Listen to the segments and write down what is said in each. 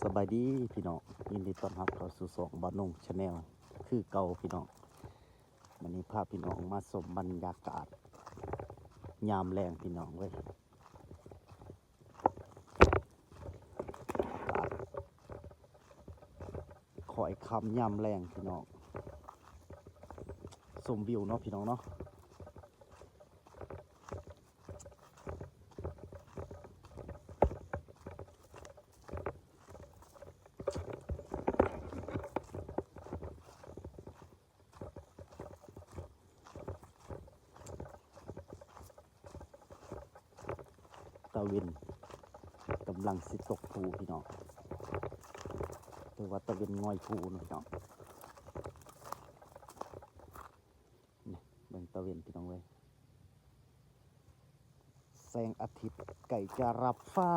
สบายดีพี่น้องยินดีต้อนรับเข้าสู่2บ้านนงชาแนลคือเก่าพี่น้องวันนี้พาพี่น้องมาชมบรรยากาศยามแรงพี่น้องเว้ยอากาศคอยคำยามแรงพี่น้องชมวิวเนาะพี่น้องเนาะตะวินกำลังสิตกภูพี่น้องแต่ว่าตะวินง่อยภูนะพี่น้องนี่เบิ่งตะวินพี่น้องเว้ยแสงอาทิตย์ไก่จะรับฟ้า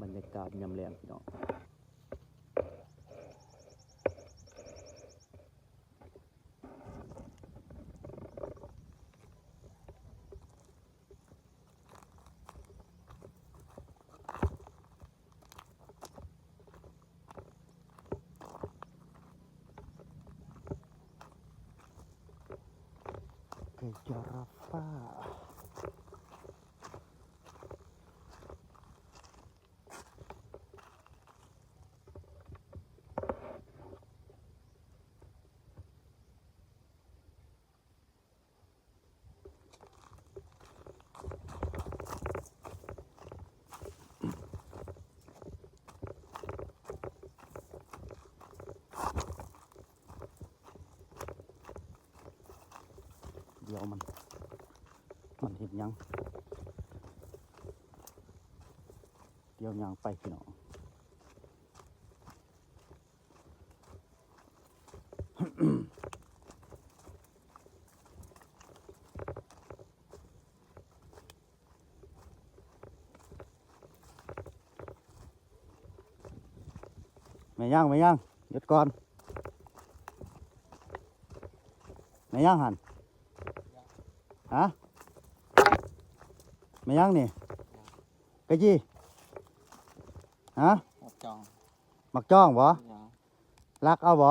บรรยากาศยามแรงพี่น้องไก่จะรับฟ้าเดี๋ยวมันเห็นยังเดี๋ยวยังไปพี่น้องไม่ย่างหยุดก่อนไม่ย่างหันฮะไม่ย่างนี่กะยี่ฮะ một tròn มักจ้องบ่ dạ รักเอาบ่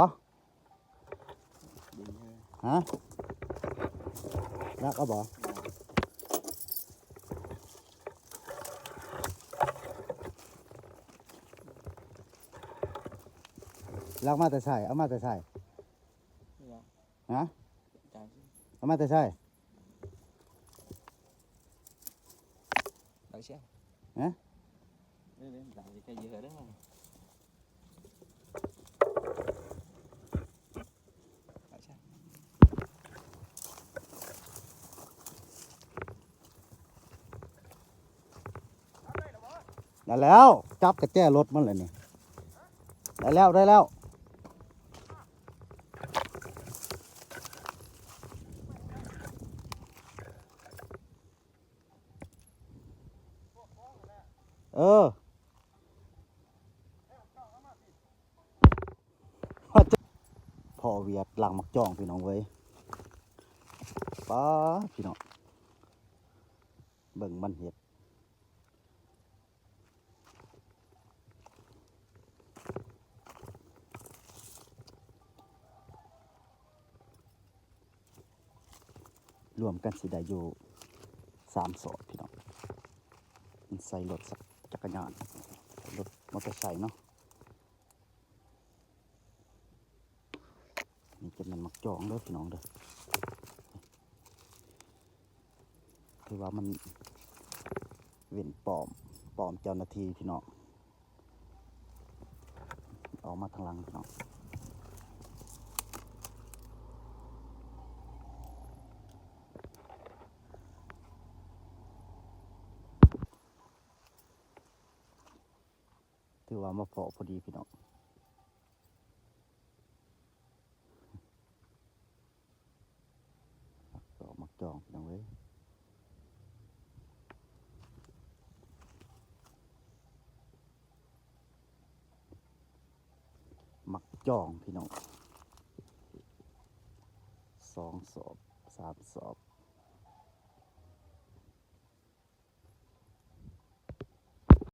đi thôi ฮะรักเอาบ่ dạ รักมาแต่ใส่เอามาแต่ใส่ dạ ฮะ chạy chứ เอามาแต่ใส่ đợi xe hả đi chạy cái gì rồi đó không đợi xe ได้แล้วจับกระแจรถมันเลยนี่ได้แล้วเออพ่อเวียดหลังมักจ้องพี่น้องเว้ยป้าพี่น้องเบิ่งมันเห็ดรวมกันสิได้อยู่3 ศอกพี่น้องมันใส่รถจักรยานรถมอเตอร์ไซค์เนาะนี่จะมันมักจองเด้อพี่น้องเด้อคือว่ามันเว้นปลอมเจ้าหน้าที่พี่น้องออกมาทางหลังพี่น้องถือว่ามาพอพอดีพี่น้อง มักจองพี่น้องเอ้ยมักจองพี่น้อง2 สอบ 3 สอบ